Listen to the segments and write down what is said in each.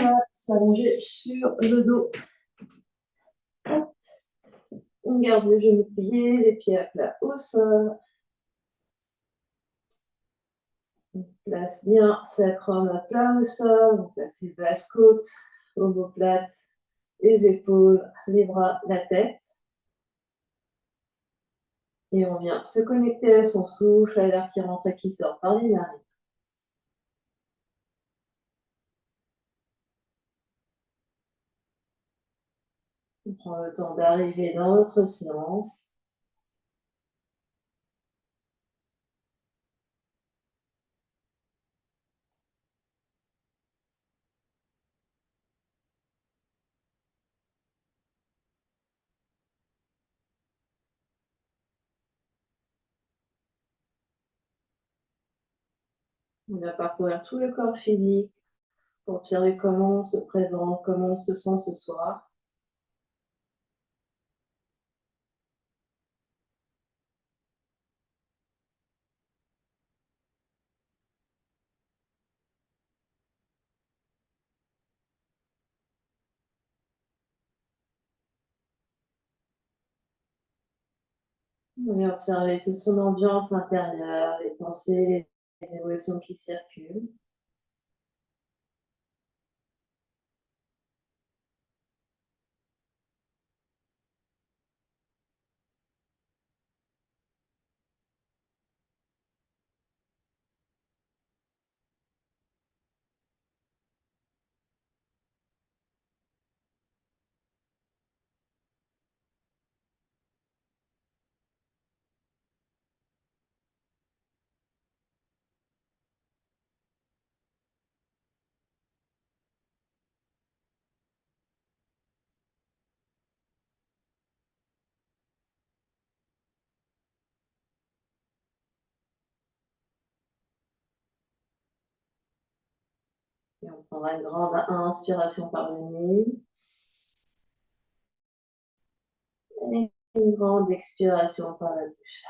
va s'allonger sur le dos. Hop. On garde les genoux pliés, les pieds à plat au sol. On place bien sacrum à plat au sol. On place les basses côtes, omoplates, les épaules, les bras, la tête. Et on vient se connecter à son souffle, à l'air qui rentre et qui sort par les narines. On prend le temps d'arriver dans notre séance. On va parcourir tout le corps physique pour observer comment on se présente, comment on se sent ce soir. On va observer toute son ambiance intérieure, les pensées, les émotions qui circulent. Et on prendra une grande inspiration par le nez. Et une grande expiration par la bouche.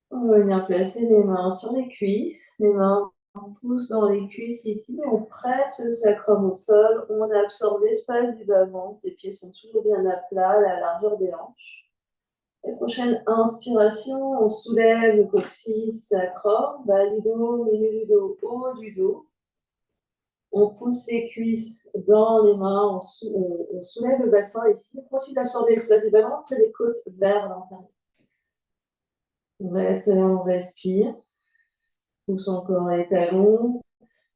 On va venir placer les mains sur les cuisses. Les mains poussent dans les cuisses ici. On presse le sacrum au sol. On absorbe l'espace du bas-ventre. Les pieds sont toujours bien à plat, à la largeur des hanches. La prochaine inspiration, on soulève le coccyx, sacrum, bas du dos, milieu du dos, haut du dos. On pousse les cuisses dans les mains, on soulève le bassin ici. On continue d'absorber l'espace du bas-ventre et les côtes vers l'intérieur. On reste là, on respire. Pousse encore les talons.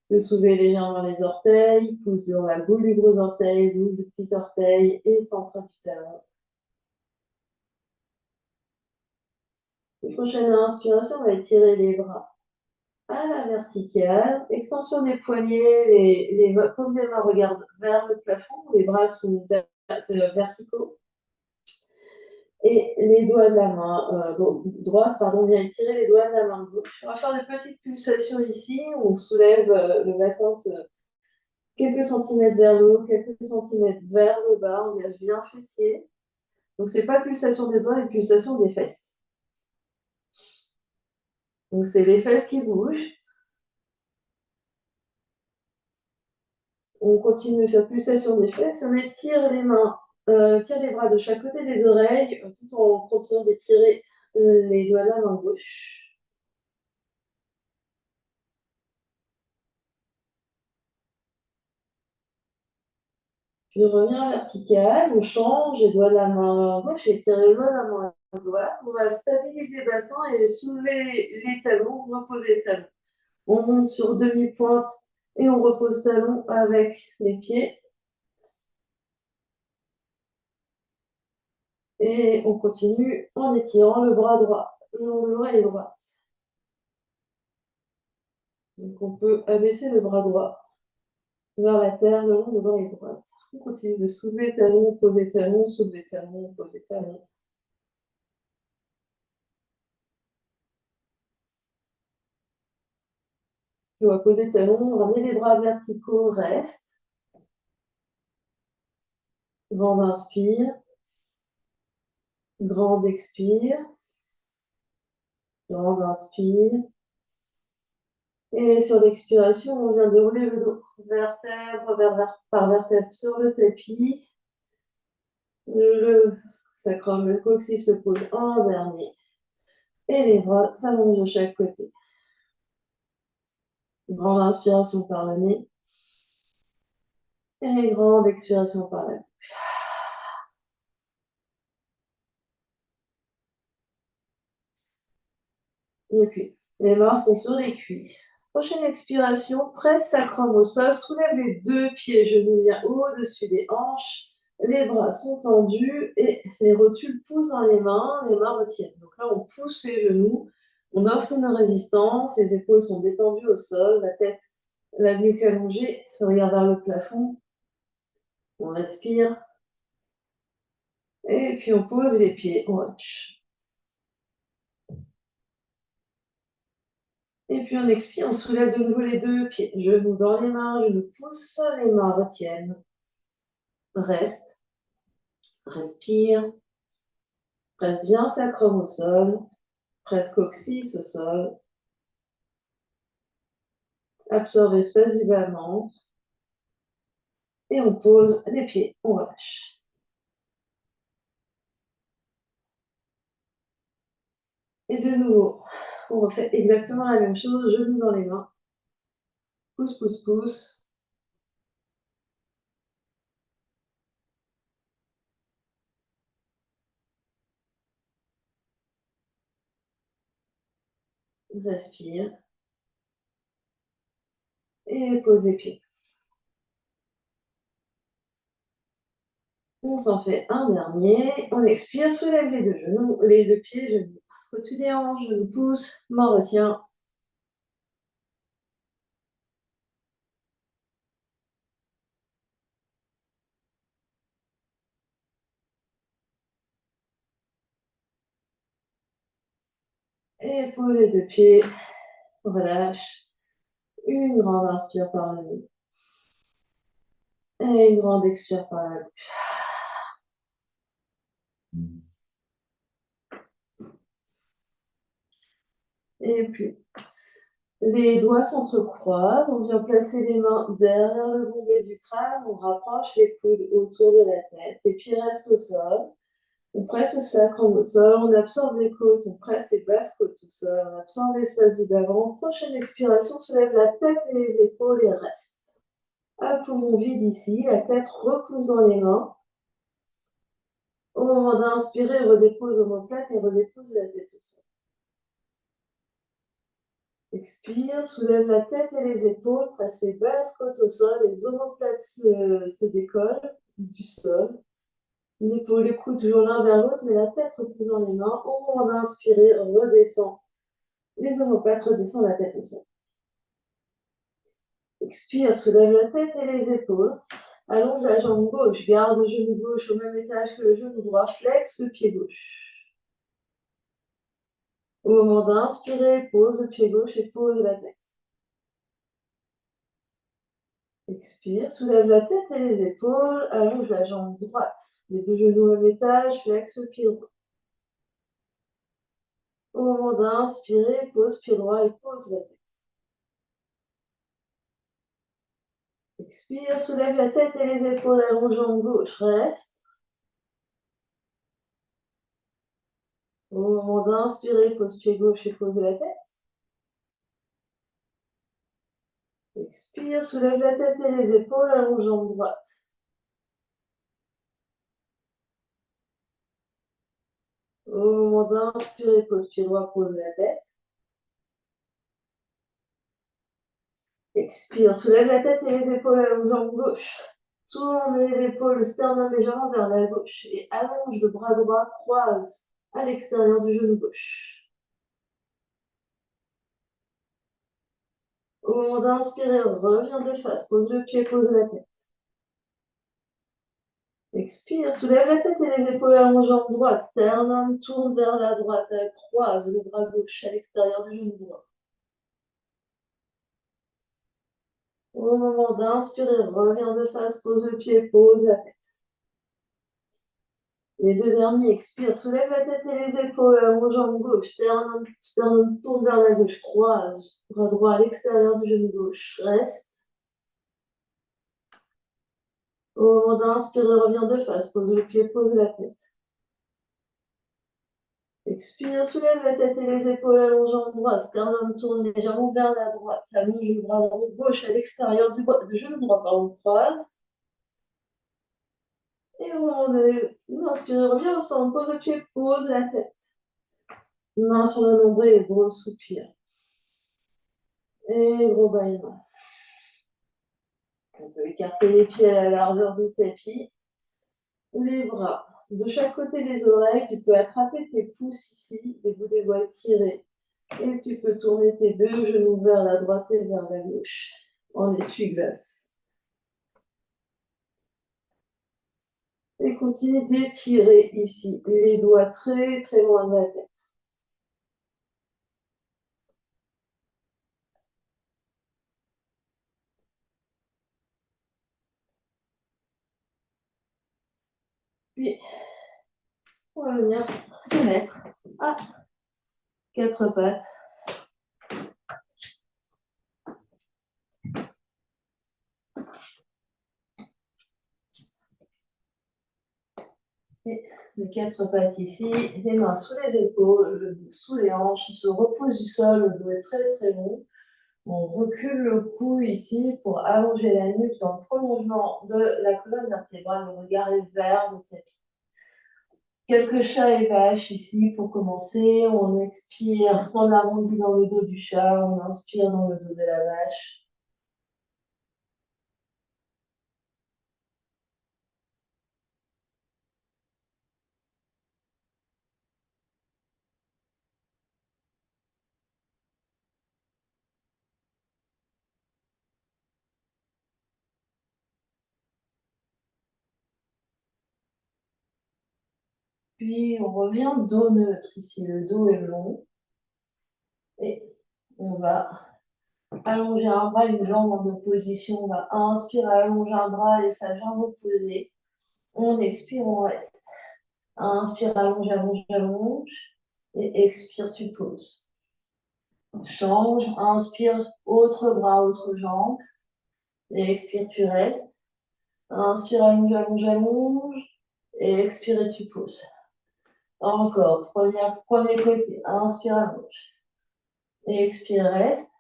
De soulever légèrement les orteils. Pousse sur la boule du gros orteil, boule du petit orteil et centre du talon. La prochaine inspiration, on va étirer les bras à la verticale, extension des poignets, les paumes des mains regardent vers le plafond, les bras sont verticaux. Et les doigts de la main droite, vient étirer les doigts de la main gauche. On va faire des petites pulsations ici, on soulève le bassin quelques centimètres vers le haut, quelques centimètres vers le bas, on engage bien le fessier. Donc c'est pas pulsation des doigts, mais pulsation des fesses. Donc c'est les fesses qui bougent. On continue de faire pulsation des fesses. On étire les mains, tire les bras de chaque côté des oreilles, tout en continuant d'étirer les doigts de la main gauche. Puis on revient à vertical, on change les doigts de la main gauche et étire les doigts de la main droite. On va stabiliser le bassin et soulever les talons, reposer les talons. On monte sur demi-pointe et on repose talons avec les pieds. Et on continue en étirant le bras droit, le long de l'oreille droite. Donc on peut abaisser le bras droit vers la terre le long de l'oreille droite. On continue de soulever talon, poser talon, soulever talon, poser talon. On va poser talon, ramener les bras verticaux, reste. Grande inspire. Grande expire. Grande inspire. Et sur l'expiration, on vient dérouler le dos, vertèbre par vertèbre sur le tapis. Le sacrum, le coccyx se pose en dernier. Et les bras s'allongent de chaque côté. Grande inspiration par le nez. Et grande expiration par la bouche. Et puis, les mains sont sur les cuisses. Prochaine expiration, presse sacrum au sol, soulève les deux pieds, genoux bien au-dessus des hanches. Les bras sont tendus et les rotules poussent dans les mains retiennent. Donc là, on pousse les genoux, on offre une résistance, les épaules sont détendues au sol, la tête, la nuque allongée, le regard vers le plafond. On respire. Et puis on pose les pieds, on relâche. Et puis on expire, on soulève de nouveau les deux pieds, genoux dans les mains, genoux poussent, les mains retiennent. Reste, respire, presse bien sacrum au sol, presse coccyx au sol, absorbe l'espace du bas-ventre, et on pose les pieds, on relâche. Et de nouveau, on refait exactement la même chose, genoux dans les mains, pousse, pousse, pousse. Respire, et pose les pieds. On s'en fait un dernier. On expire, soulève les deux genoux, les deux pieds, genoux au-dessus des hanches, genoux pousse, main retient. Et pose les deux pieds, relâche. Une grande inspire par le nez. Et une grande expire par la bouche. Et puis, les doigts s'entrecroisent. On vient placer les mains derrière le bombé du crâne. On rapproche les coudes autour de la tête. Les pieds restent au sol. On presse le sacrum au sol, on absorbe les côtes, on presse les basses côtes au sol, on absorbe l'espace du bas-ventre. Prochaine expiration, soulève la tête et les épaules et reste. Un poumon vide ici, la tête repousse dans les mains. Au moment d'inspirer, redépose omoplate et redépose la tête au sol. Expire, soulève la tête et les épaules, presse les basses côtes au sol, les omoplates se décollent du sol. L'épaule, les coudes toujours l'un vers l'autre, mais la tête repose dans les mains. Au moment d'inspirer, redescend. Les omoplates redescendent la tête au sol. Expire, soulève la tête et les épaules. Allonge la jambe gauche, garde le genou gauche au même étage que le genou droit, flexe le pied gauche. Au moment d'inspirer, pose le pied gauche et pose la tête. Expire, soulève la tête et les épaules, allonge la jambe droite. Les deux genoux au même étage, flexe le pied droit. Au moment d'inspirer, pose pied droit et pose la tête. Expire, soulève la tête et les épaules, allonge jambe gauche, reste. Au moment d'inspirer, pose pied gauche et pose la tête. Expire, soulève la tête et les épaules, allonge jambe droite. Au moment d'inspirer, pose pied droit, pose la tête. Expire, soulève la tête et les épaules, allonge jambe gauche. Tourne les épaules, le sternum légèrement vers la gauche et allonge le bras droit, croise à l'extérieur du genou gauche. Au moment d'inspirer, reviens de face, pose le pied, pose la tête. Expire, soulève la tête et les épaules, allonge jambe droite, sternum tourne vers la droite, croise le bras gauche à l'extérieur du genou droit. Au moment d'inspirer, reviens de face, pose le pied, pose la tête. Les deux derniers, expire, soulève la tête et les épaules, allonge jambe gauche, sternum tourne vers la gauche, croise, bras droit à l'extérieur du genou gauche, reste. Au moment d'inspirer, reviens de face, pose le pied, pose la tête. Expire, soulève la tête et les épaules, allonge jambe droite, sternum tourne légèrement vers la droite, allonge le bras gauche à l'extérieur du genou droit, croise. Et au moment d'inspirer, reviens au centre, pose le pied, pose la tête. Main sur le nombril et gros soupir. Et gros bâillement. On peut écarter les pieds à la largeur du tapis. Les bras de chaque côté des oreilles. Tu peux attraper tes pouces ici, les bouts des doigts tirés. Et tu peux tourner tes deux genoux vers la droite et vers la gauche en essuie-glace. Et continue d'étirer ici les doigts très très loin de la tête. Puis, on va venir se mettre à quatre pattes. Et les quatre pattes ici, les mains sous les épaules, sous les hanches, on se repose du sol, le dos est très très long. On recule le cou ici pour allonger la nuque dans le prolongement de la colonne vertébrale. Le regard est vers le tapis. Quelques chats et vaches ici pour commencer. On expire, on arrondit dans le dos du chat, on inspire dans le dos de la vache. Puis on revient dos neutre ici, le dos est long. Et on va allonger un bras, une jambe en opposition. On va inspirer, allonger un bras et sa jambe opposée. On expire, on reste. Inspire, allonge, allonge, allonge. Et expire, tu poses. On change, inspire, autre bras, autre jambe. Et expire, tu restes. Inspire, allonge, allonge, allonge. Et expire et tu poses. Encore, premier côté. Inspire, allonge. Et expire, reste.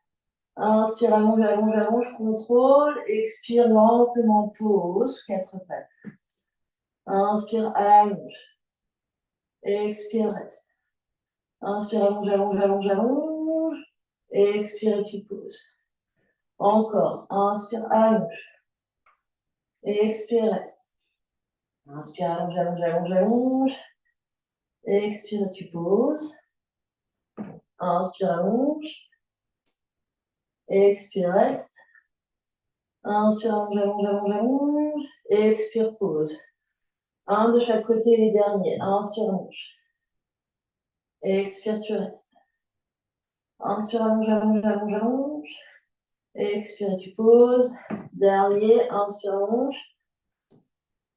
Inspire, allonge, allonge, allonge, contrôle. Expire lentement, pose, quatre pattes. Inspire, allonge. Expire, reste. Inspire, allonge, allonge, allonge, allonge. Expire et tu poses. Encore. Inspire, allonge. Expire, reste. Inspire, allonge, allonge, allonge, allonge. Expire et tu poses. Inspire, allonge. Expire, reste. Inspire, allonge, allonge, allonge, allonge. Expire, pose. Un de chaque côté, les derniers. Inspire, allonge. Expire, tu restes. Inspire, allonge, allonge, allonge, allonge. Expire, tu poses. Dernier, inspire, allonge.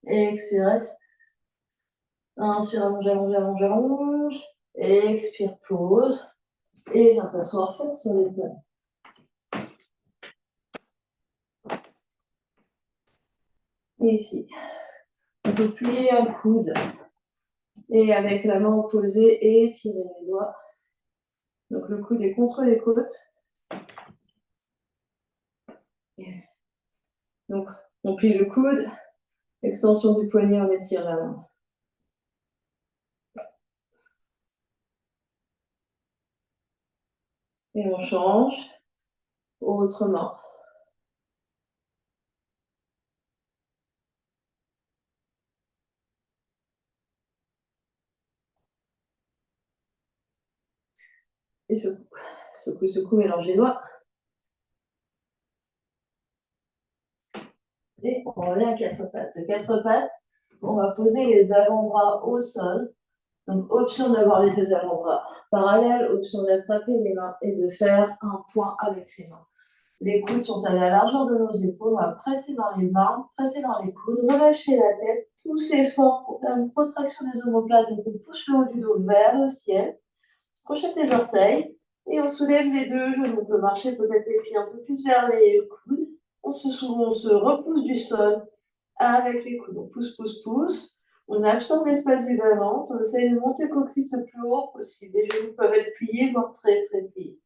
Expire, reste. Inspire, allonge, allonge, allonge, allonge. Expire, pose. Et viens t'asseoir face sur les talons. Et ici, on peut plier un coude. Et avec la main opposée, étirer les doigts. Donc le coude est contre les côtes. Donc on plie le coude, extension du poignet, on étire la main. Et on change, autre main. Et secoue, secoue, secoue, mélange les doigts. Et on revient à quatre pattes. Quatre pattes, on va poser les avant-bras au sol. Donc, option d'avoir les deux avant-bras parallèles, option d'attraper les mains et de faire un point avec les mains. Les coudes sont à la largeur de nos épaules. On va presser dans les mains, presser dans les coudes, relâcher la tête Poussez fort pour faire une contraction des omoplates. Donc on pousse le haut du dos vers le ciel. Crochet les orteils et on soulève les deux genoux. On peut marcher peut-être les pieds un peu plus vers les coudes. On se repousse du sol avec les coudes. On pousse, pousse, pousse. On absorbe l'espace du bas-ventre. On essaie de monter le coccyx le plus haut possible. Les genoux peuvent être pliés, voire très, très pliés.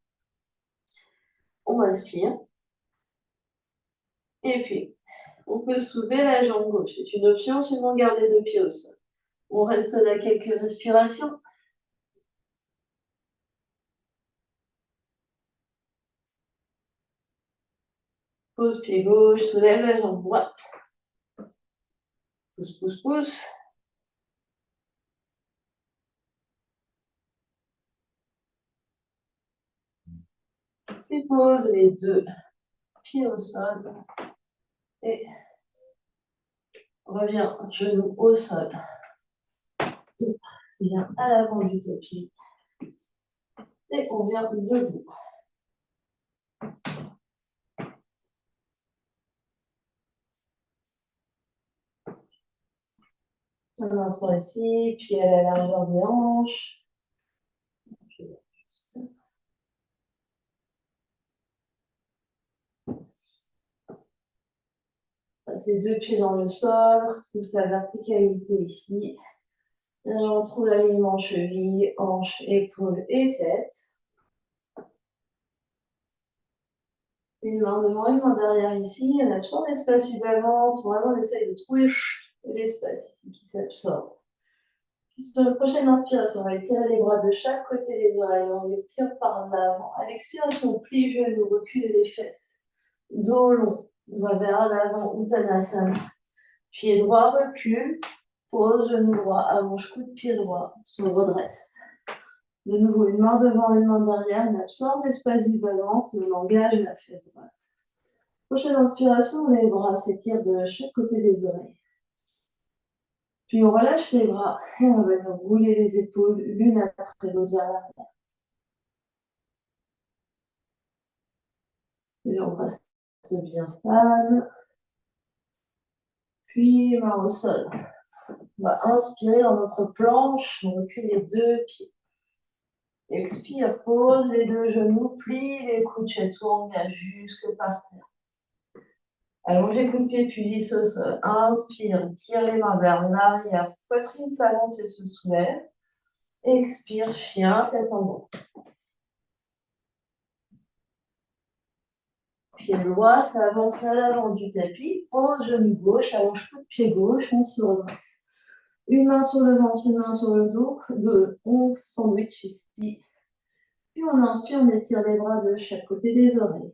On inspire. Et puis, on peut soulever la jambe gauche. C'est une option, sinon garder deux pieds au sol. On reste là quelques respirations. Pose pied gauche, soulève la jambe droite. Pousse, pousse, pousse. Puis pose les deux pieds au sol. Et reviens genou au sol. Viens à l'avant du tapis. Et on vient debout. Un instant ici, pied à la largeur des hanches. Passez deux pieds dans le sol, trouve la verticalité ici. Et on trouve l'alignement cheville, hanche, épaule et tête. Une main devant, une main derrière ici. On absorbe l'espace du bas-ventre. Vraiment, on essaye de trouver l'espace ici qui s'absorbe. Puis sur la prochaine inspiration, on va étirer les bras de chaque côté des oreilles. On les tire par l'avant. À l'expiration, on plie le genou, recule les fesses. Dos long. On va vers l'avant, Uttanasana. Pied droit, recule. Pose, genou droit, allonge, coude, pied droit. Se redresse. De nouveau, une main devant, une main derrière. On absorbe l'espace du bas-ventre. On engage la fesse droite. Prochaine inspiration, les bras s'étirent de chaque côté des oreilles. Puis on relâche les bras et on va nous rouler les épaules l'une après l'autre vers l'arrière. Et on reste bien stable. Puis main au sol. On va inspirer dans notre planche, on recule les deux pieds. Expire, pose les deux genoux, plie les coudes chaturanga jusque par terre. Allongez coude pied, puis lisse au sol. Inspire, tire les mains vers l'arrière. Poitrine s'avance et se soulève. Expire, chien, tête en bas. Pied droit s'avance à l'avant du tapis. Pose genou gauche, allonge coude pied gauche, on se redresse. Une main sur le ventre, une main sur le dos. On sandwich ici. Puis on inspire, on étire les bras de chaque côté des oreilles.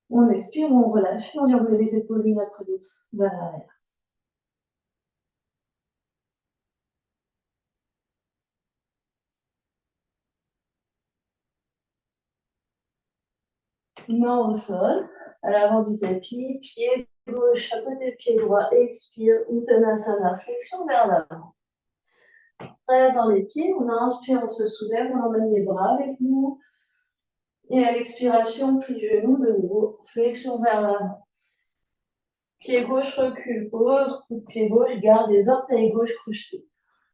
On expire, on relâche, on vient rouler les épaules l'une après l'autre vers l'arrière. Main au sol, à l'avant du tapis, pied gauche à côté pied droit, expire, Uttanasana, flexion vers l'avant. Presse dans les pieds, on inspire, on se soulève, on emmène les bras avec nous. Et à l'expiration, plie genou de nouveau, flexion vers l'avant. Pied gauche, recule, pose, coup de pied gauche, garde les orteils gauche crochetés.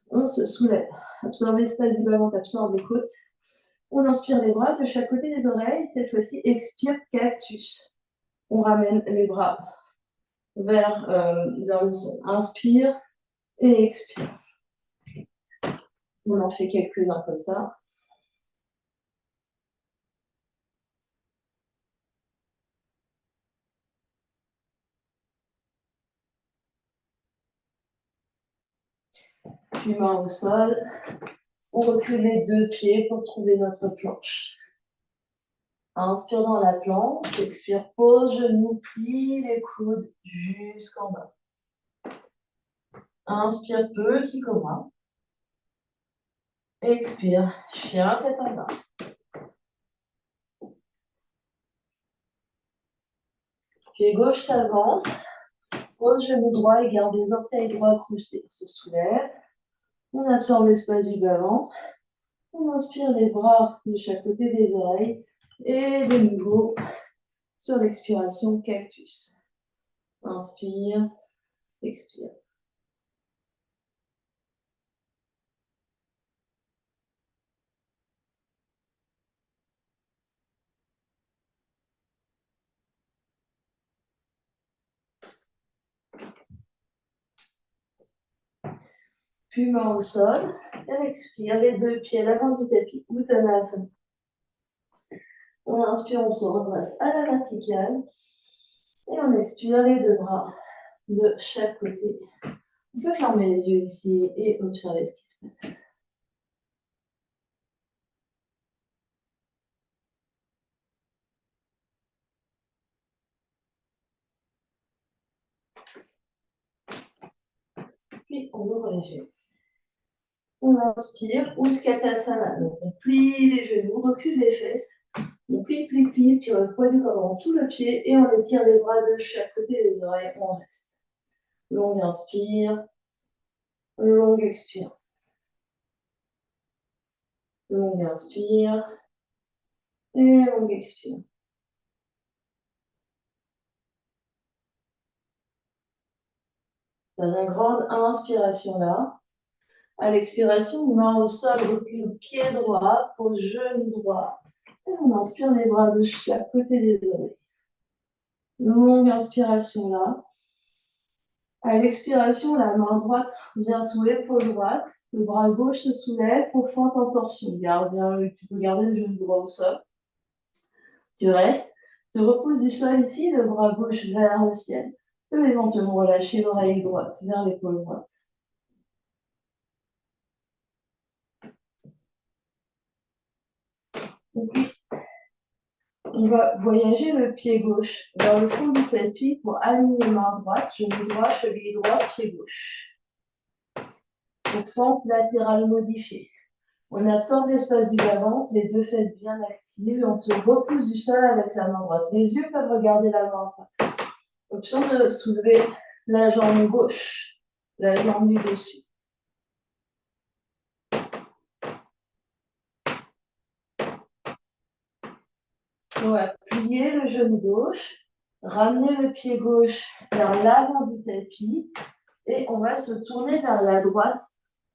On se soulève, absorbe l'espace du bas-ventre, absorbe les côtes. On inspire les bras de chaque côté des oreilles. Cette fois-ci, expire, cactus. On ramène les bras vers le sol. Inspire et expire. On en fait quelques-uns comme ça. Puis main au sol. On recule les deux pieds pour trouver notre planche. Inspire dans la planche, expire, pose, genou, plie les coudes jusqu'en bas. Inspire, petit cobra. Expire, chien, tête en bas. Pied gauche s'avance, pose genou droit et garde les orteils droits crochetés. On se soulève, on absorbe l'espace du bas-ventre. On inspire les bras de chaque côté des oreilles et de nouveau sur l'expiration, cactus. Inspire Expire. Puis main au sol. Et expire. Les deux pieds à l'avant du tapis. Uttanasana. On inspire, on se redresse à la verticale. Et on expire les deux bras de chaque côté. On peut fermer les yeux ici et observer ce qui se passe. Puis on ouvre les yeux. On inspire, Utkatasana. Donc on plie les genoux, recule les fesses. On plie, puis on poids du corps dans tout le pied et on étire les bras de chaque côté des oreilles. On reste. Longue inspire, longue expire. Longue inspire et longue expire. Dans une grande inspiration là. À l'expiration, main au sol, recule pied droit, pose genou droit. Et on inspire les bras de chaque côté des oreilles. Longue inspiration là. À l'expiration, la main droite vient sous l'épaule droite. Le bras gauche se soulève pour fente en torsion. Tu peux garder le genou droit au sol. Tu restes. Tu reposes du sol ici, le bras gauche vers le ciel. Tu peux éventuellement relâcher l'oreille droite vers l'épaule droite. Et puis, on va voyager le pied gauche vers le fond du tapis pour aligner main droite, genou droit, cheville droit, pied gauche. Donc, fente latérale modifiée. On absorbe l'espace du bas-ventre, les deux fesses bien actives, et on se repousse du sol avec la main droite. Les yeux peuvent regarder la main droite. Option de soulever la jambe gauche, la jambe du dessus. On va plier le genou gauche, ramener le pied gauche vers l'avant du tapis, et on va se tourner vers la droite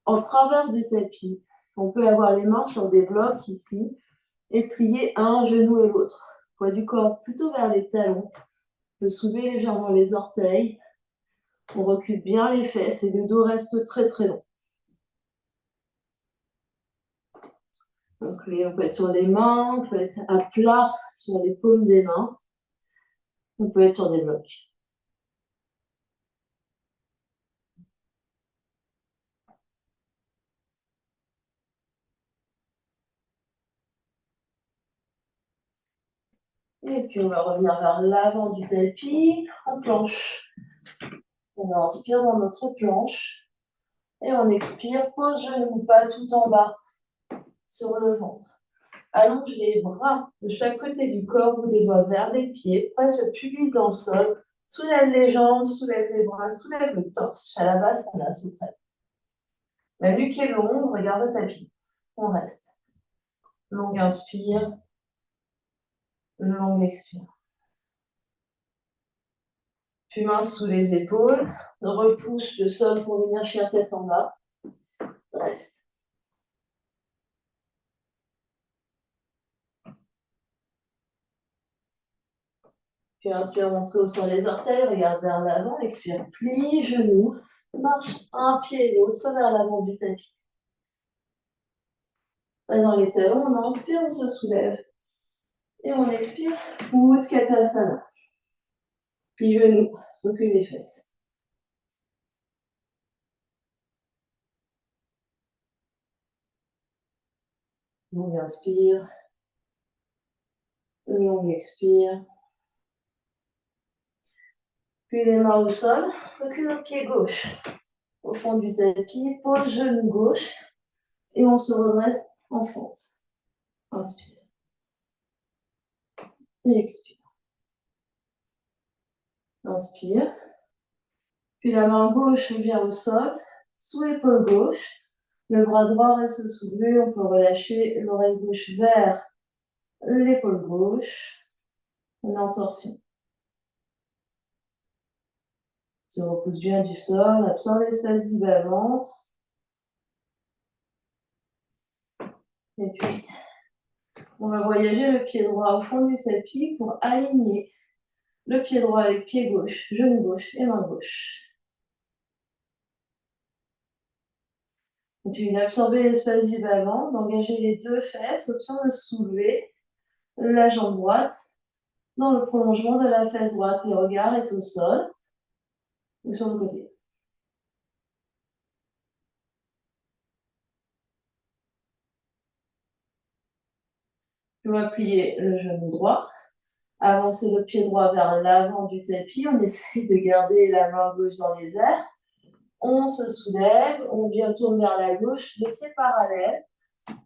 en travers du tapis. On peut avoir les mains sur des blocs ici, et plier un genou et l'autre. Poids du corps plutôt vers les talons. On peut soulever légèrement les orteils. On recule bien les fesses et le dos reste très très long. Donc on peut être sur les mains, on peut être à plat sur les paumes des mains. On peut être sur des blocs. Et puis on va revenir vers l'avant du tapis en planche. On inspire dans notre planche. Et on expire, pose genou pas tout en bas sur le ventre. Allonge les bras de chaque côté du corps ou des doigts vers les pieds. Presse le pubis dans le sol. Soulève les jambes, soulève les bras, soulève le torse. Shalabhasana Sutra. La nuque est longue, regarde le tapis. On reste. Longue inspire, longue expire. Puis main sous les épaules. Repousse le sol pour venir chien tête en bas. Reste. Puis inspire, montrer au sol les orteils, regarde vers l'avant, expire, plie, genoux, marche un pied et l'autre vers l'avant du tapis. Dans les talons, on inspire, on se soulève. Et on expire, Utkatasana. Puis genoux, recule les fesses. Longue inspire, longue expire. Puis les mains au sol, recule le pied gauche au fond du tapis, pose genou gauche et on se redresse en fente. Inspire et expire. Inspire. Puis la main gauche vient au sol, sous l'épaule gauche. Le bras droit reste soulevé. On peut relâcher l'oreille gauche vers l'épaule gauche. On est en torsion. Se repose bien du sol, absorbe l'espace du bas-ventre. Et puis, on va voyager le pied droit au fond du tapis pour aligner le pied droit avec pied gauche, genou gauche et main gauche. Continue d'absorber l'espace du bas-ventre, d'engager les deux fesses, option de soulever la jambe droite dans le prolongement de la fesse droite. Le regard est au sol ou sur le côté. On va plier le genou droit, avancer le pied droit vers l'avant du tapis. On essaye de garder la main gauche dans les airs. On se soulève, on tourne vers la gauche, les pieds parallèles.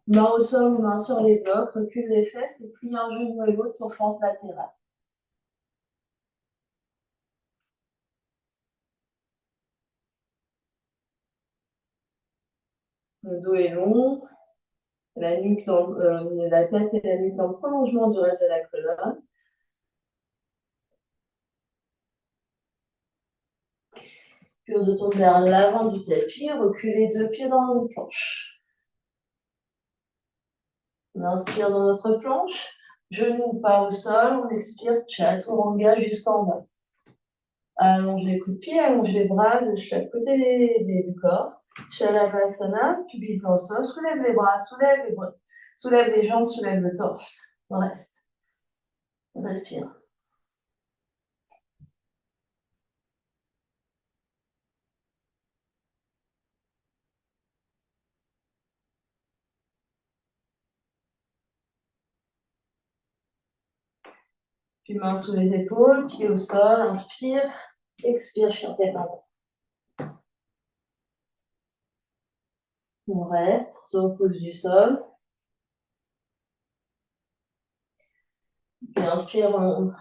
Main au sol ou main sur les blocs, recule les fesses et plie un genou et l'autre pour fente latérale. Le dos est long, la nuque la tête et la nuque dans le prolongement du reste de la colonne. Puis on se tourne vers l'avant du tapis, recule les deux pieds dans notre planche. On inspire dans notre planche, genoux pas au sol, on expire chaturanga jusqu'en bas. Allonge les coups de pied, allonge les bras de chaque côté du corps. Shalabhasana, tu vises dans le sol, soulève les bras, soulève les jambes, soulève le torse. On reste. On respire. Puis main sous les épaules, pied au sol, inspire, expire, chien tête en bas. On reste, on se repose du sol. Puis inspire, on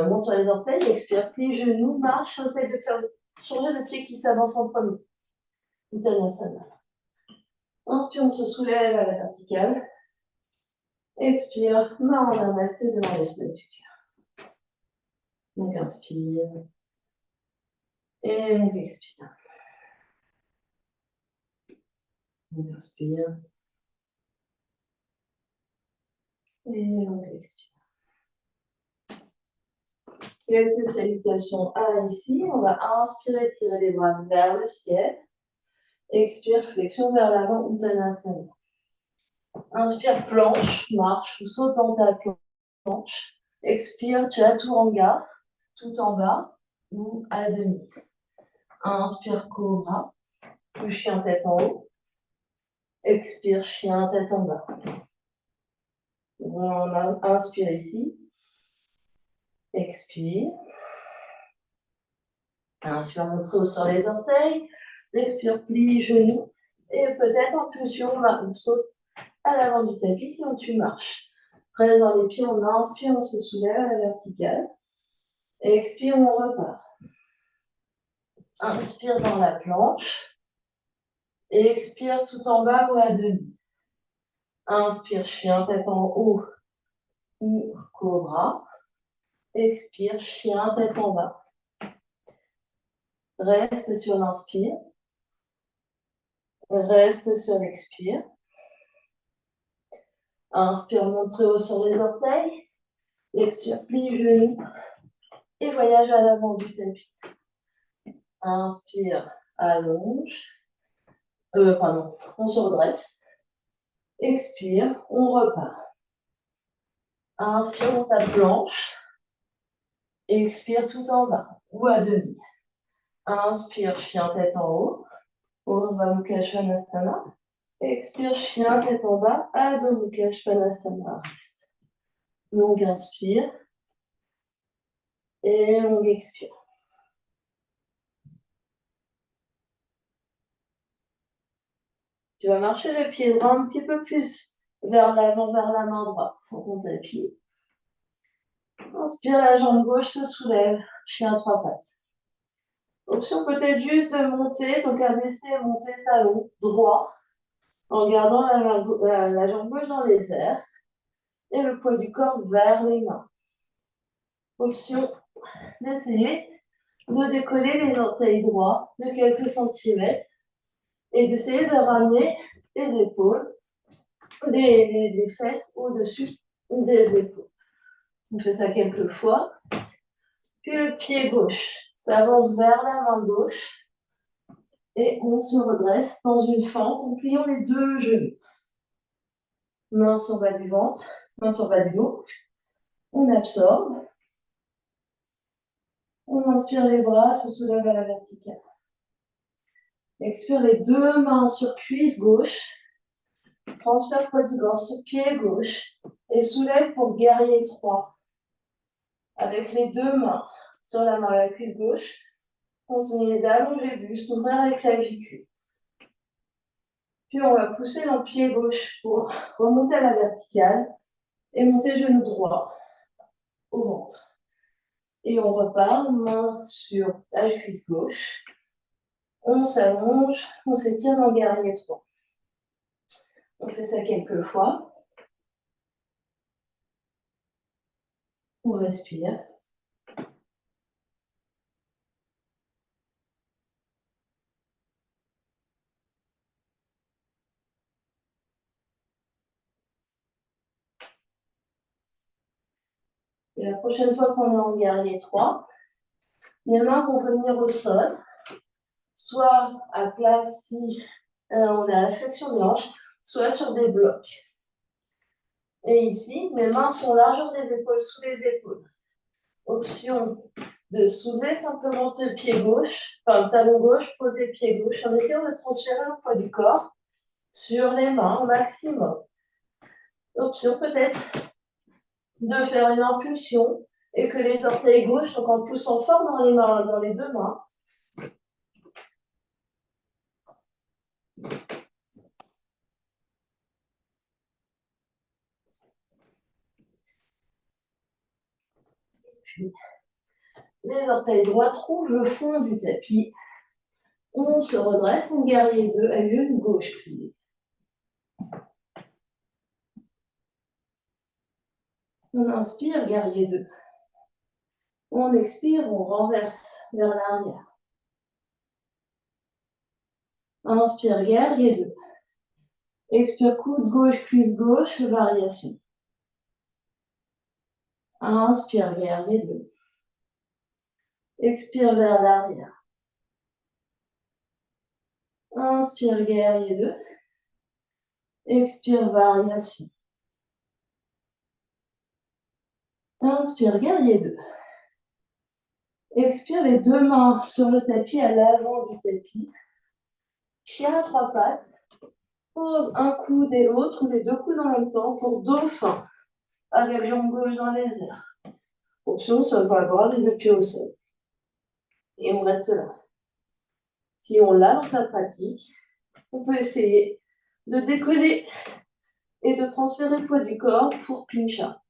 monte sur les orteils, expire, plie genoux, marche, essaye de changer le pied qui s'avance en premier. Uttanasana. Inspire, on se soulève à la verticale. Expire, main en namasté devant l'espace du cœur. Donc inspire. Et donc expire. Donc inspire. Et donc expire. Quelques salutations à ici. On va inspirer, tirer les bras vers le ciel. Expire, flexion vers l'avant, Uttanasana. Inspire, planche, marche, saute dans ta planche. Expire, chaturanga, tout en bas ou à demi. Inspire, cobra, plus chien tête en haut. Expire, chien tête en bas. On inspire ici. Expire. Inspire, montre sur les orteils. Expire, plie, genoux. Et peut-être en impulsion, on saute à l'avant du tapis, sinon tu marches. Presse dans les pieds, on inspire, on se soulève à la verticale. Expire, on repart. Inspire dans la planche. Expire tout en bas ou à demi. Inspire, chien tête en haut ou cobra. Expire, chien tête en bas. Reste sur l'inspire. Reste sur l'expire. Inspire, monte très haut sur les orteils. Expire, plie genoux. Et voyage à l'avant du tapis. Inspire, allonge. On se redresse. Expire, on repart. Inspire, on tape planche. Expire tout en bas ou à demi. Inspire, chien tête en haut. Urdhva Mukha Svanasana. Expire, chien tête en bas. Adho Mukha Svanasana. Reste. Longue inspire. Et longue expire. Tu vas marcher le pied droit un petit peu plus vers l'avant, vers la main droite, sur ton tapis. Inspire, la jambe gauche se soulève, chien à trois pattes. Option peut-être juste de monter, donc abaisser et monter talon droit, en gardant la jambe gauche dans les airs et le poids du corps vers les mains. Option d'essayer de décoller les orteils droits de quelques centimètres et d'essayer de ramener les épaules, les fesses au-dessus des épaules. On fait ça quelques fois. Puis le pied gauche s'avance vers la main gauche et on se redresse dans une fente en pliant les deux genoux. Main sur le bas du ventre, main sur le bas du dos. On absorbe. On inspire, les bras se soulèvent à la verticale. Expire, les deux mains sur cuisse gauche. Transfère poids du corps sur pied gauche. Et soulève pour guerrier 3. Avec les deux mains sur la main à la cuisse gauche. Continuez d'allonger le buste, ouvrir les clavicules. Puis on va pousser le pied gauche pour remonter à la verticale et monter genou droit au ventre. Et on repart, main sur la cuisse gauche. On s'allonge, on s'étire dans le guerrier 3. On fait ça quelques fois. On respire. Et la prochaine fois qu'on est en guerrier 3, les mains vont venir au sol, soit à plat si on a la flexion de hanche, soit sur des blocs. Et ici, mes mains sont largeur des épaules sous les épaules. Option de soulever simplement le pied gauche, enfin le talon gauche, poser pied gauche, en essayant de transférer le poids du corps sur les mains au maximum. Option peut-être de faire une impulsion et que les orteils gauche, donc en poussant fort dans les mains, dans les deux mains. Puis, les orteils droits trouvent le fond du tapis. On se redresse en guerrier 2 à genou gauche plié. On inspire, guerrier 2. On expire, on renverse vers l'arrière. Inspire, guerrier 2. Expire, coude gauche, cuisse gauche, variation. Inspire, guerrier 2. Expire vers l'arrière. Inspire, guerrier 2. Expire, variation. Inspire, guerrier 2. Expire, les deux mains sur le tapis, à l'avant du tapis. Chien à trois pattes. Pose un coude et l'autre, ou les deux coudes en même temps, pour dauphin, avec jambe gauche dans les airs. Option sur le bras droit et le pied au sol. Et on reste là. Si on l'a dans sa pratique, on peut essayer de décoller et de transférer le poids du corps pour pincha.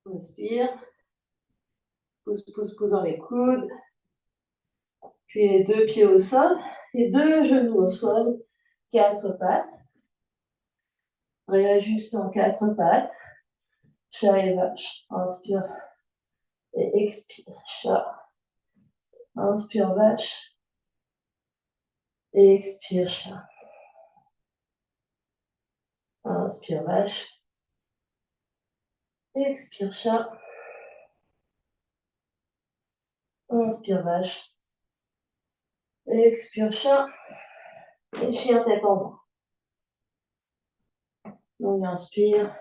On inspire. Pousse, pousse, pousse dans les coudes. Puis les deux pieds au sol, les deux genoux au sol, quatre pattes. Réajuste en quatre pattes. Chat et vache. Inspire et expire. Chat. Inspire vache. Et expire chat. Inspire vache. Et expire chat. Inspire vache. Et expire chat. Et chien tête en bas. On inspire.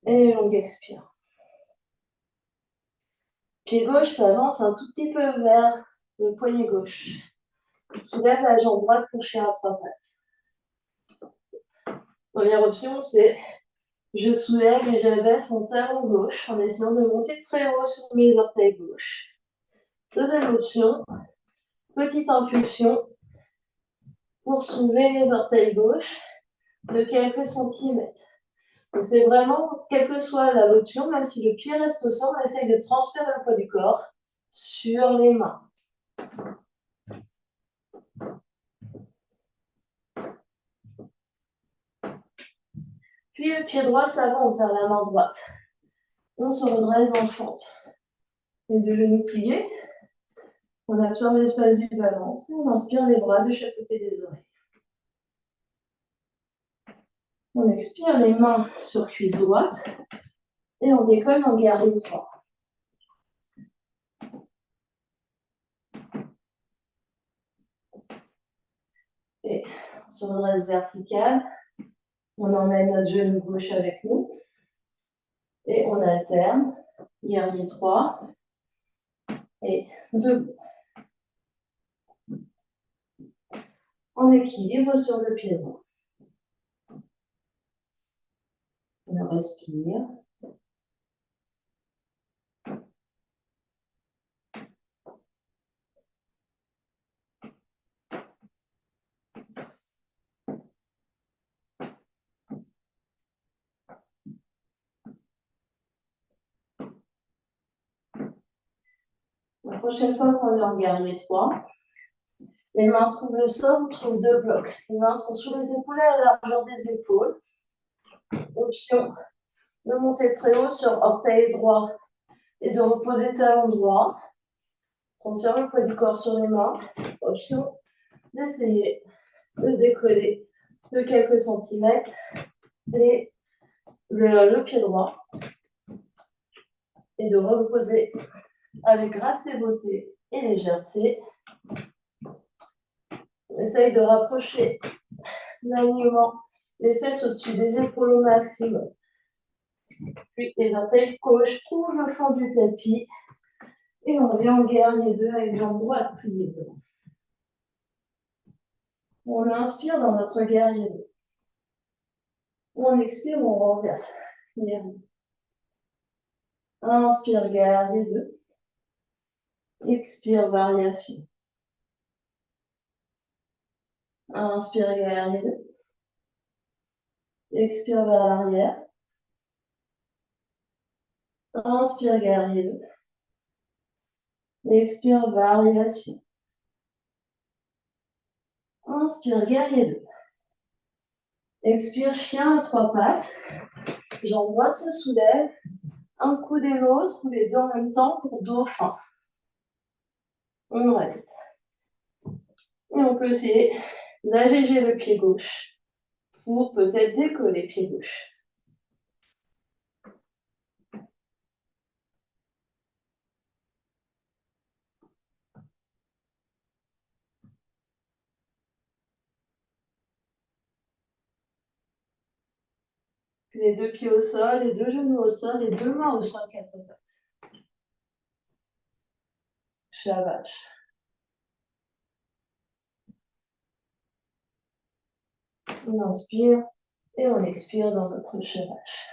Et on expire. Pied gauche s'avance un tout petit peu vers le poignet gauche. Soulève la jambe droite pour chien à trois pattes. Première option, c'est je soulève et j'abaisse mon talon gauche en essayant de monter très haut sur mes orteils gauche. Deuxième option, petite impulsion pour soulever les orteils gauche de quelques centimètres. Donc c'est vraiment, quelle que soit l'option, même si le pied reste au sol, on essaye de transférer le poids du corps sur les mains. Puis le pied droit s'avance vers la main droite. On se redresse en fente. Les deux genoux pliés. On absorbe l'espace du bas-ventre. On inspire les bras de chaque côté des oreilles. On expire les mains sur cuisse droite. Et on décolle en guerrier 3. Et on se redresse vertical. On emmène notre genou gauche avec nous. Et on alterne. Guerrier 3. Et debout. En équilibre sur le pied droit. On respire. La prochaine fois qu'on est en guerrier 3, les mains trouvent le sol, on trouve deux blocs. Les mains sont sous les épaules à la largeur des épaules. Option de monter très haut sur orteil droit et de reposer talon droit. Sentir le poids du corps sur les mains. Option d'essayer de décoller de quelques centimètres le pied droit et de reposer avec grâce et beauté et légèreté. On essaye de rapprocher l'alignement les fesses au-dessus des épaules au maximum. Puis les orteils gauche trouvent le fond du tapis. Et on revient en guerrier 2 avec jambe droite pliée devant. On inspire dans notre guerrier 2. On expire, on renverse. Guerrier. Inspire, guerrier 2. Expire, variation. Inspire, guerrier 2. Expire vers l'arrière. Inspire, guerrier 2. Expire, variation. Inspire, guerrier 2. Expire, chien à 3 pattes. Jambe droite se soulève. Un coude et l'autre, ou les deux en même temps pour dauphin. On reste. Et on peut essayer d'alléger le pied gauche pour peut-être décoller le pied gauche. Puis les deux pieds au sol, les deux genoux au sol, les deux mains au sol, quatre pattes. Chat vache. On inspire et on expire dans notre chat vache.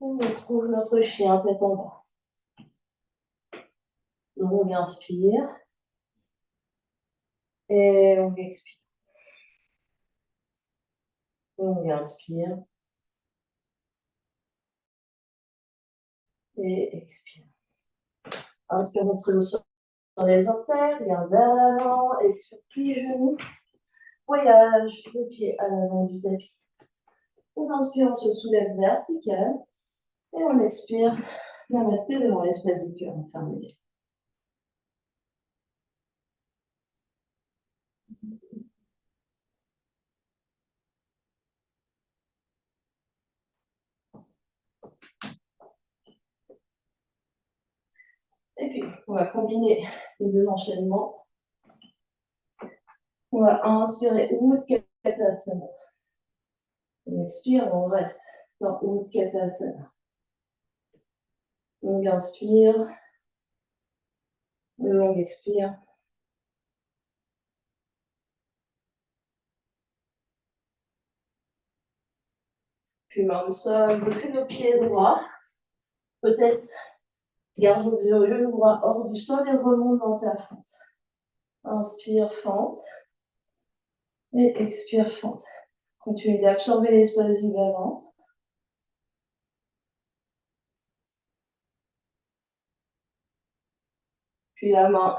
On retrouve notre chien tête en bas. Donc on inspire et on expire. On inspire et expire. Inspire, on se sur les orteils, regarde vers l'avant, expire, plie les genoux. Voyage les pieds à l'avant du tapis. On inspire, on se soulève vertical. Et on expire. Namasté devant l'espace du cœur. On ferme les yeux. Et puis, on va combiner les deux enchaînements. On va inspirer Utkatasana. On expire, on reste dans Utkatasana. On inspire. Le long expire. Puis main au sol, depuis le pied droit. Peut-être garde le genou droit hors du sol et remonte dans ta fente. Inspire, fente. Et expire, fente. Continue d'absorber l'espace du bas-ventre. Puis la main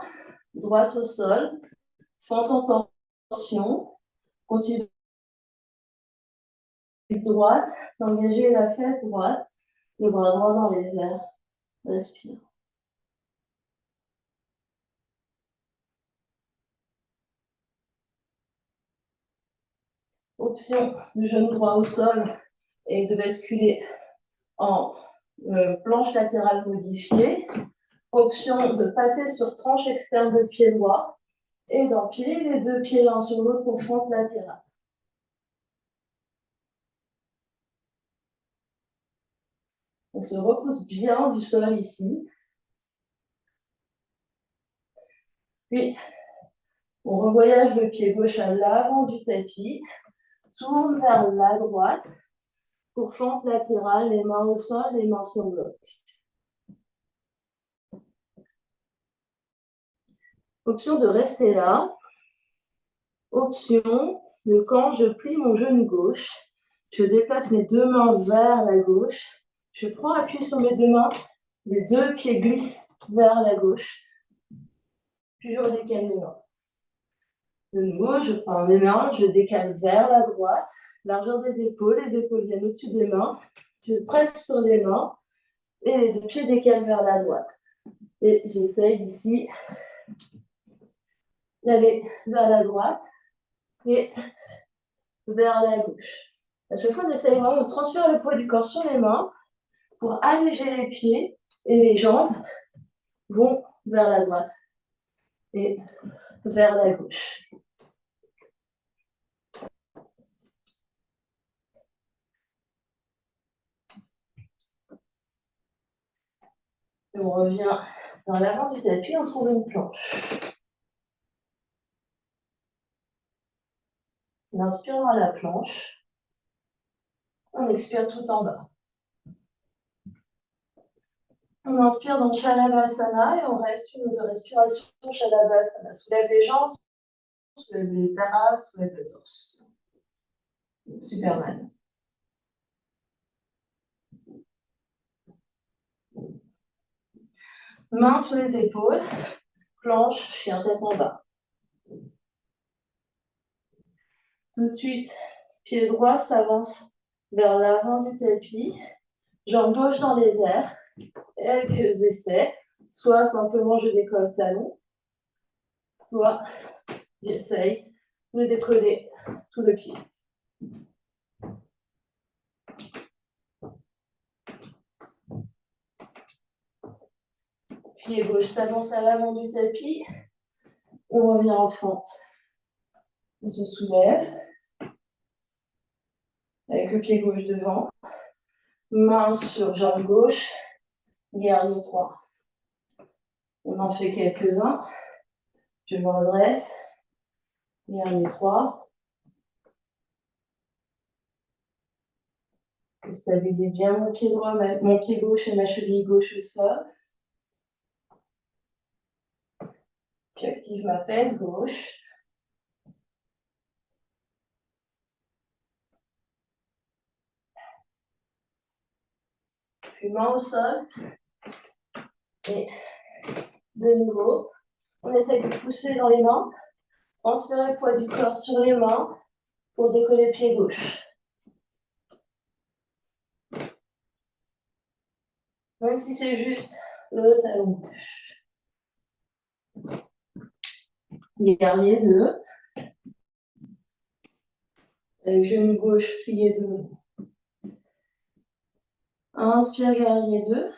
droite au sol, fente en tension. Continue droite, d'engager la fesse droite, le bras droit dans les airs. Respire. Option du genou droit au sol et de basculer en planche latérale modifiée. Option de passer sur tranche externe de pied droit et d'empiler les deux pieds l'un sur l'autre pour fente latérale. On se repose bien du sol ici. Puis, on revoyage le pied gauche à l'avant du tapis, tourne vers la droite pour fente latérale, les mains au sol, les mains sur le bloc. Option de rester là. Option de quand je plie mon genou gauche, je déplace mes deux mains vers la gauche, je prends appui sur mes deux mains, les deux pieds glissent vers la gauche, puis je redécale mes mains. De nouveau, je prends mes mains, je décale vers la droite, largeur des épaules, les épaules viennent au-dessus des mains, je presse sur les mains et les deux pieds décalent vers la droite. Et j'essaye ici d'aller vers la droite et vers la gauche. À chaque fois, on essaye vraiment de transférer le poids du corps sur les mains pour alléger les pieds et les jambes vont vers la droite et vers la gauche. Et on revient vers l'avant du tapis, on trouve une planche. On inspire dans la planche. On expire tout en bas. On inspire dans Shalabhasana et on reste une ou deux respirations Shalabhasana. Soulève les jambes, soulève les bras, soulève le torse. Superman. Mains sur les épaules, planche, chien tête en bas. Tout de suite, pied droit s'avance vers l'avant du tapis, jambe gauche dans les airs, quelques essais, soit simplement je décolle le talon, soit j'essaye de décoller tout le pied. Pied gauche s'avance à l'avant du tapis, on revient en fente. On se soulève, avec le pied gauche devant, main sur jambe gauche, guerrier 3. On en fait quelques-uns. Je me redresse, guerrier 3. Je stabilise bien mon pied droit, mon pied gauche et ma cheville gauche au sol. J'active ma fesse gauche. Puis main au sol. Et de nouveau, on essaie de pousser dans les mains. Transférer le poids du corps sur les mains pour décoller le pied gauche. Même si c'est juste le talon gauche. Guerrier 2. Avec genou gauche plié de. Inspire guerrier 2.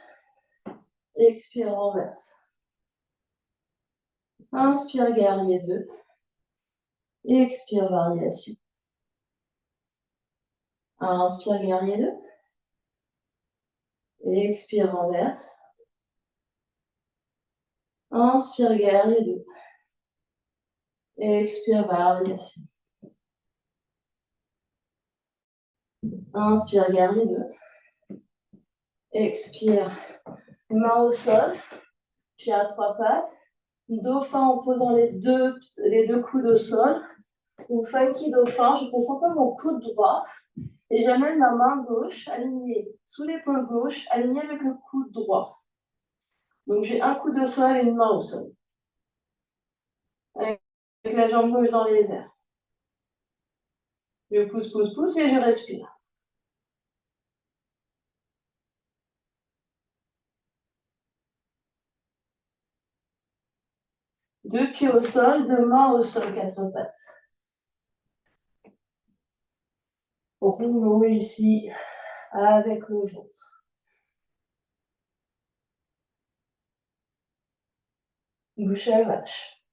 Expire renverse. Inspire guerrier 2. Expire variation. Inspire guerrier 2. Expire renverse. Inspire guerrier 2. Expire variation. Inspire guerrier 2. Expire main au sol. Chien à trois pattes. Dauphin en posant les deux coudes au sol. Ou funky dauphin, je pose simplement mon coude droit et j'amène ma main gauche alignée sous l'épaule gauche, alignée avec le coude droit. Donc j'ai un coude au sol et une main au sol. Avec la jambe gauche dans les airs. Je pousse, pousse, pousse et je respire. Deux pieds au sol, deux mains au sol, quatre pattes. Rouleau ici avec le ventre. Bouche à vache.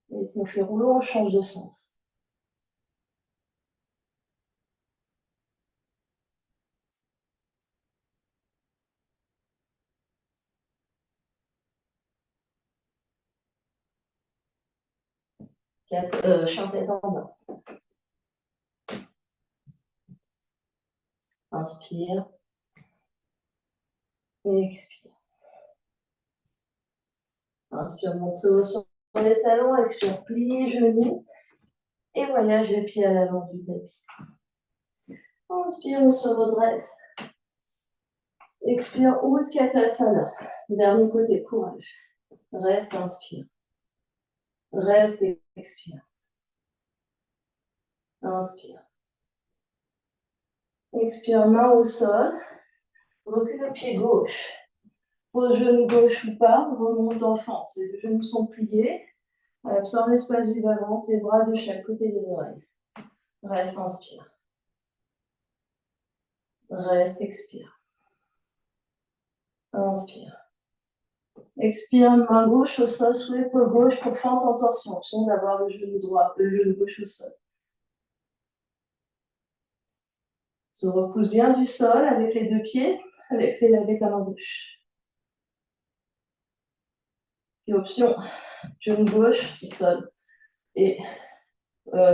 Et si on fait rouleau, on change de sens. Chien tête en bas. Inspire. Et expire. Inspire, monte sur les talons, expire, plie genoux. Et voyage les pieds à l'avant du tapis. Inspire, on se redresse. Expire, Utkatasana. Dernier côté, courage. Reste, inspire. Reste et expire. Inspire. Expire, main au sol. Recule le pied gauche. Pose genou gauche ou pas, remonte en fente. Les deux genoux sont pliés. Absorbe l'espace du bas-ventre, les bras de chaque côté des oreilles. Reste, inspire. Reste, expire. Inspire. Expire, main gauche au sol sous l'épaule gauche pour fente en torsion. Option d'avoir le genou droit, le genou gauche au sol. Se repousse bien du sol avec les deux pieds, avec la main gauche. Puis option, genou gauche au sol et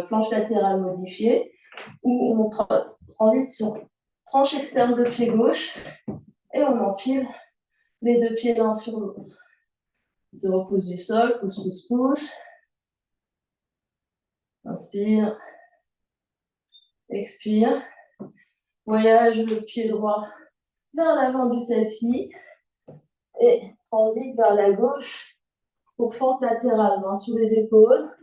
planche latérale modifiée, où on prend vite sur tranche externe de pied gauche et on empile les deux pieds l'un sur l'autre. Se repousse du sol, pousse, pousse, pousse. Inspire. Expire. Voyage le pied droit vers l'avant du tapis et transite vers la gauche pour fente latérale, main sous les épaules.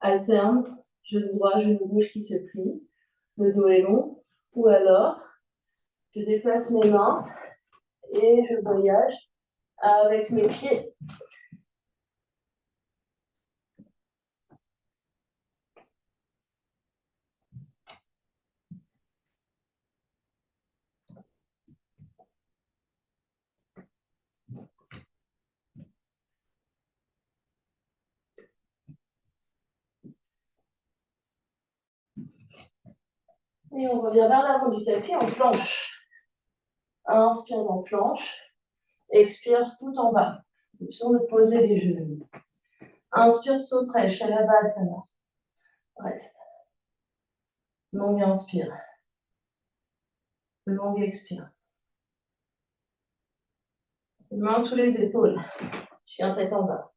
Alterne, genou droit, genou gauche qui se plie. Le dos est long. Ou alors, je déplace mes mains et je voyage avec mes pieds. Et on revient vers l'avant du tapis en planche. Inspire dans planche. Expire tout en bas. Option de poser les genoux. Inspire, sauterelle, Shalabhasana. Reste. Longue inspire. Longue expire. Main sous les épaules. Chien tête en bas.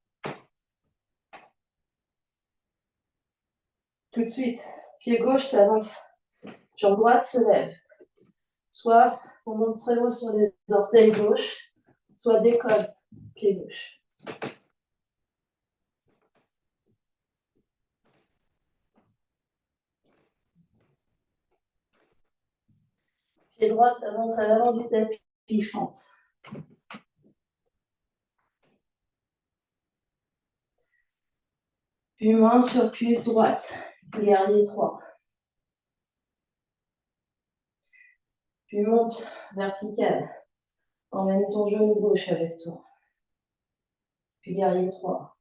Tout de suite, pied gauche s'avance. Jambe droite se lève. Soit on monte très haut sur les orteils gauche, soit décolle, pied gauche. Pied droit s'avance à l'avant du tapis, fente. Puis main sur cuisse droite, guerrier 3. Puis monte vertical. Emmène ton genou gauche avec toi. Puis guerrier 3.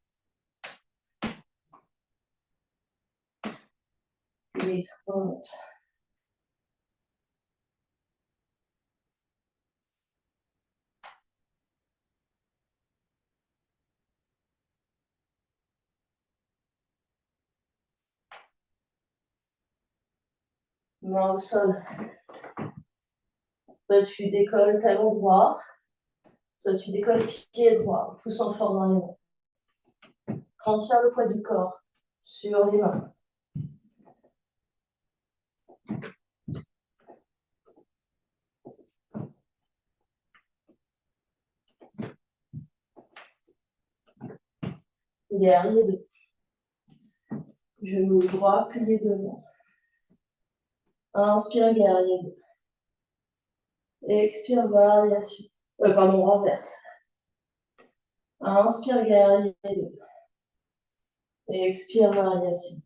Puis remonte. Main au sol. Soit tu décolles talon droit, soit tu décolles pied droit, poussant fort dans les mains. Transfère le poids du corps sur les mains. Guerrier 2. Genou droit, plié devant. Inspire, guerrier 2. Expire, variation. Pardon, renverse. Inspire, guerrier 2. Expire, variation.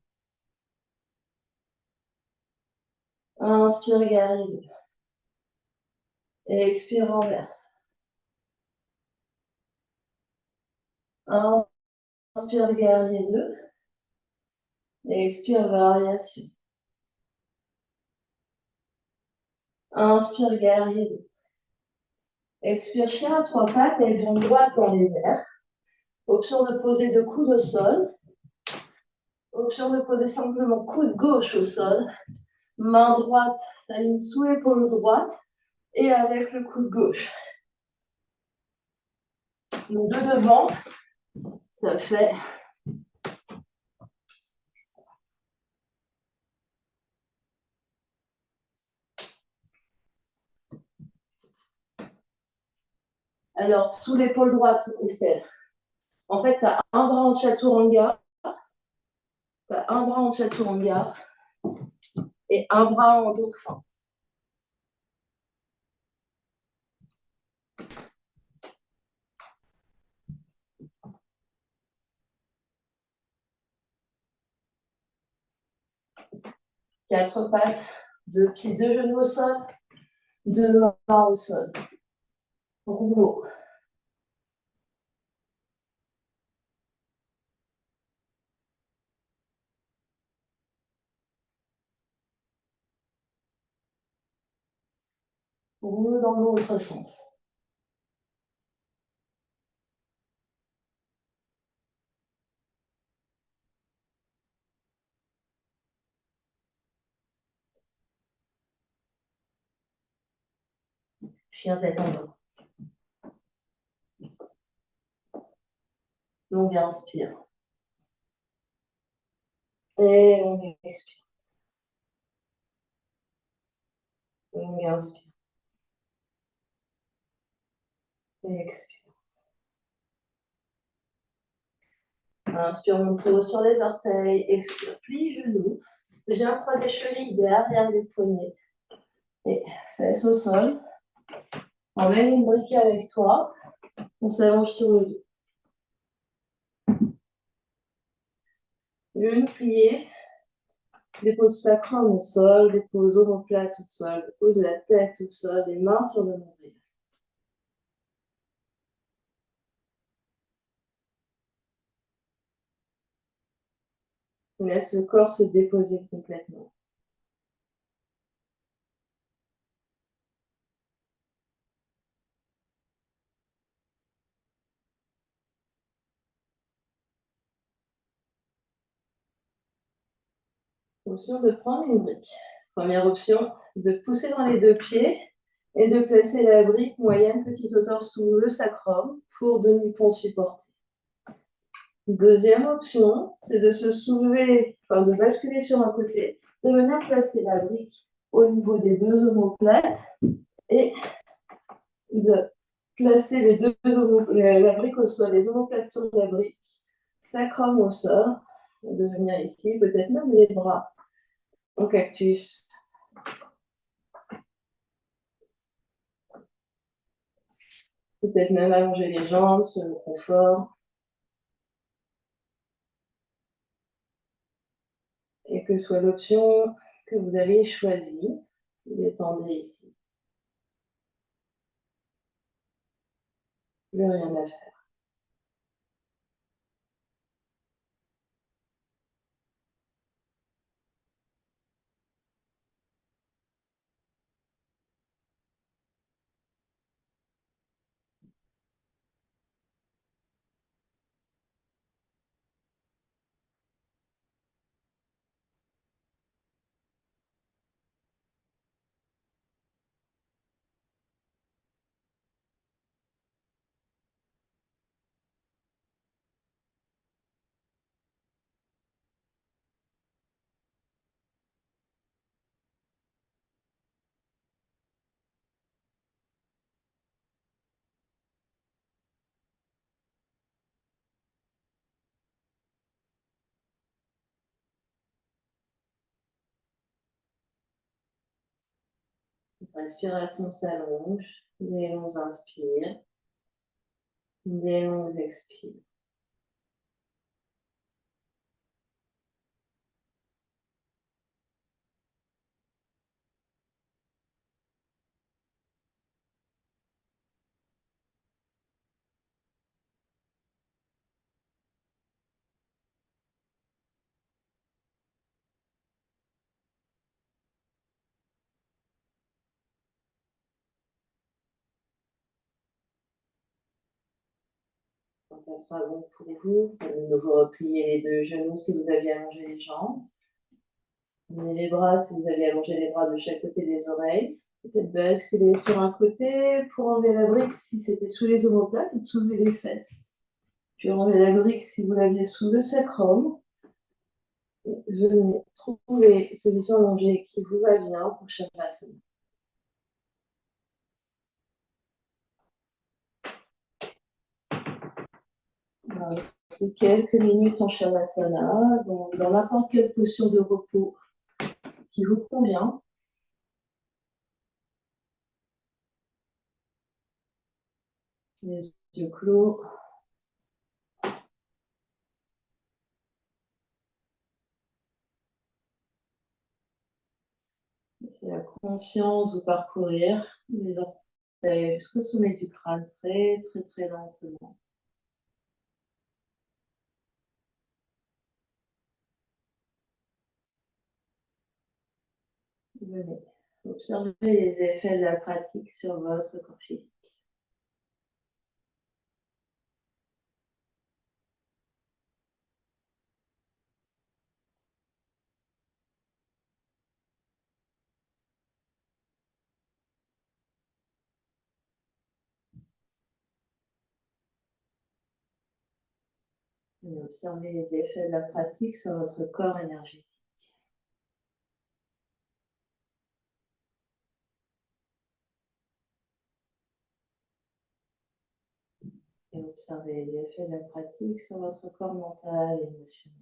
Inspire, guerrier 2. Expire, renverse. Inspire, guerrier 2. Expire, variation. Inspire, guerrier 2. Expire, chien à trois pattes et jambe droite dans les airs. Option de poser deux coudes au sol. Option de poser simplement coude gauche au sol. Main droite s'aligne sous l'épaule droite et avec le coude gauche. Donc de devant, ça fait alors sous l'épaule droite, Estelle. En fait, tu as un bras en chaturanga, et un bras en dauphin. Quatre pattes, deux pieds, deux genoux au sol, deux mains au sol. Rouleau. Rouleau dans l'autre sens. Chien tête en bas. Longue inspire. Et longue expire. Longue inspire. Et expire. Inspire, monte haut sur les orteils. Expire, plie genoux. Viens croiser cheville derrière les poignets. Et fesses au sol. Emmène une briquet avec toi. On s'allonge sur le dos. Genou plié. Dépose sacrum au sol. Dépose omoplate au sol. Dépose la tête au sol. Les mains sur le nombril. Laisse le corps se déposer complètement. Option de prendre une brique. Première option, de pousser dans les deux pieds et de placer la brique moyenne petite hauteur sous le sacrum pour demi-pont supporté. Deuxième option, c'est de se soulever, enfin de basculer sur un côté, de venir placer la brique au niveau des deux omoplates et de placer les deux la brique au sol, les omoplates sur la brique, sacrum au sol, de venir ici, peut-être même les bras en cactus. Peut-être même allonger les jambes selon le confort. Quelle que soit l'option que vous avez choisie, détendez ici. Plus rien à faire. Respiration s'allonge. Des longs inspires. Des longs expires. Quand ça sera bon pour vous, de nouveau replier les deux genoux si vous aviez allongé les jambes. Prenez les bras si vous aviez allongé les bras de chaque côté des oreilles. Peut-être basculer sur un côté pour enlever la brique si c'était sous les omoplates ou de soulever les fesses. Puis enlever la brique si vous l'aviez sous le sacrum. Venez trouver une position allongée qui vous va bien pour Shavasana. On va rester quelques minutes en Shavasana, dans n'importe quelle posture de repos qui vous convient. Les yeux clos. Laissez la conscience vous parcourir les orteils jusqu'au sommet du crâne, très très très lentement. Venez observer les effets de la pratique sur votre corps physique. Venez observer les effets de la pratique sur votre corps énergétique. Et observer les effets de la pratique sur votre corps mental et émotionnel.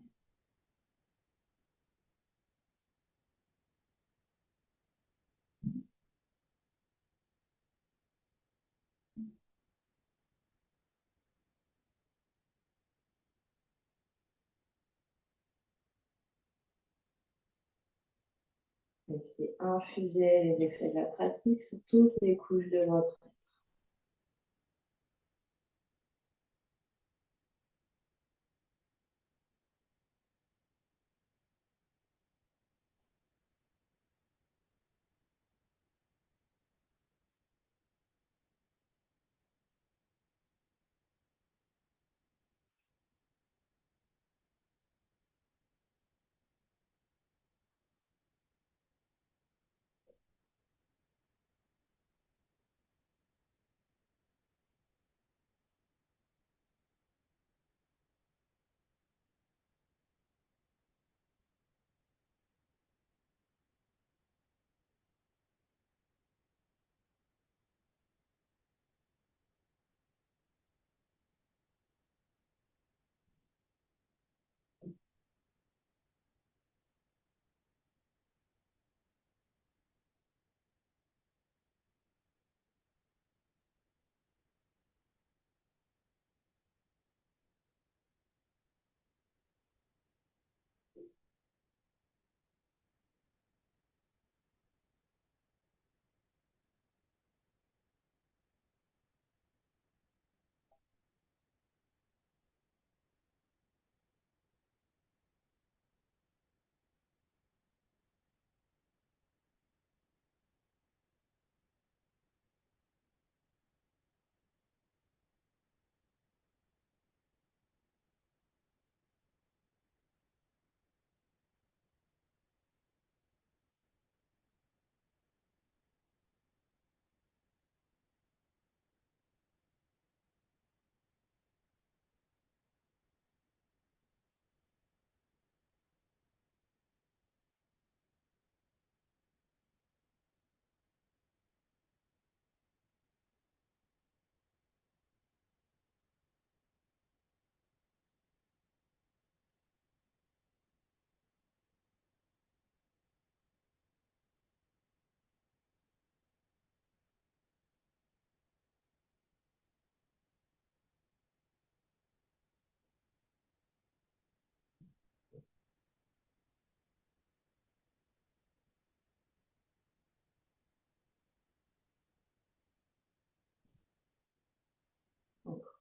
Laissez infuser les effets de la pratique sur toutes les couches de votre être.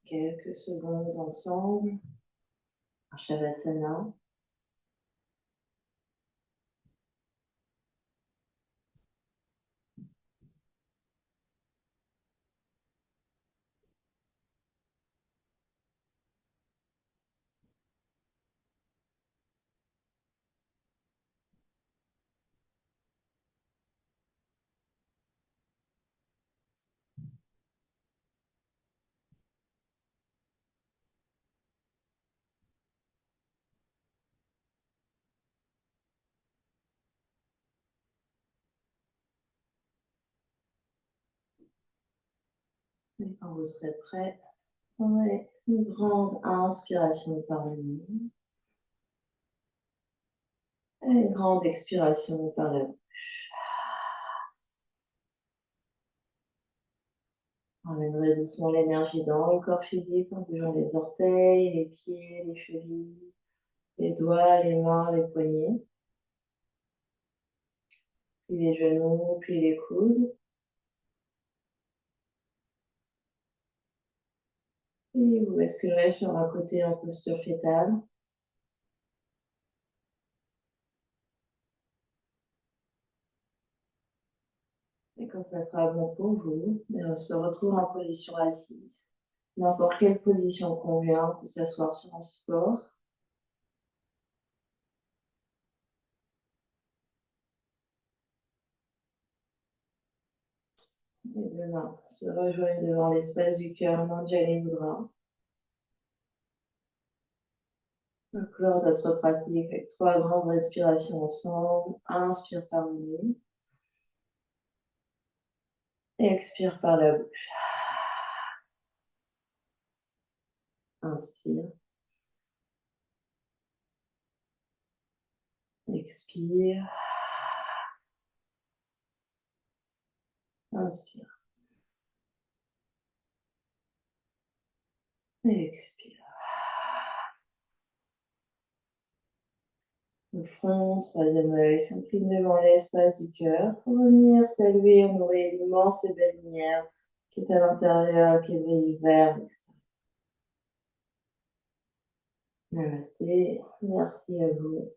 quelques secondes ensemble. Shavasana. Et quand vous serez prêt, prenez une grande inspiration par le nez et une grande expiration par la bouche. Ramènerez doucement l'énergie dans le corps physique en bougeant les orteils, les pieds, les chevilles, les doigts, les mains, les poignets, puis les genoux, puis les coudes. Et vous basculerez sur un côté en posture fétale. Et quand ça sera bon pour vous, on se retrouve en position assise. N'importe quelle position convient, on peut s'asseoir sur un support. Les deux mains se rejoignent devant l'espace du cœur, Manjali Mudra. Donc, lors de notre pratique, avec 3 grandes respirations ensemble, inspire par le nez, expire par la bouche. Inspire, expire, inspire, expire. Le front, troisième œil, s'incline devant l'espace du cœur pour venir saluer, honorer l'immense et belle lumière qui est à l'intérieur, qui brille vers l'extérieur. Namasté, merci à vous.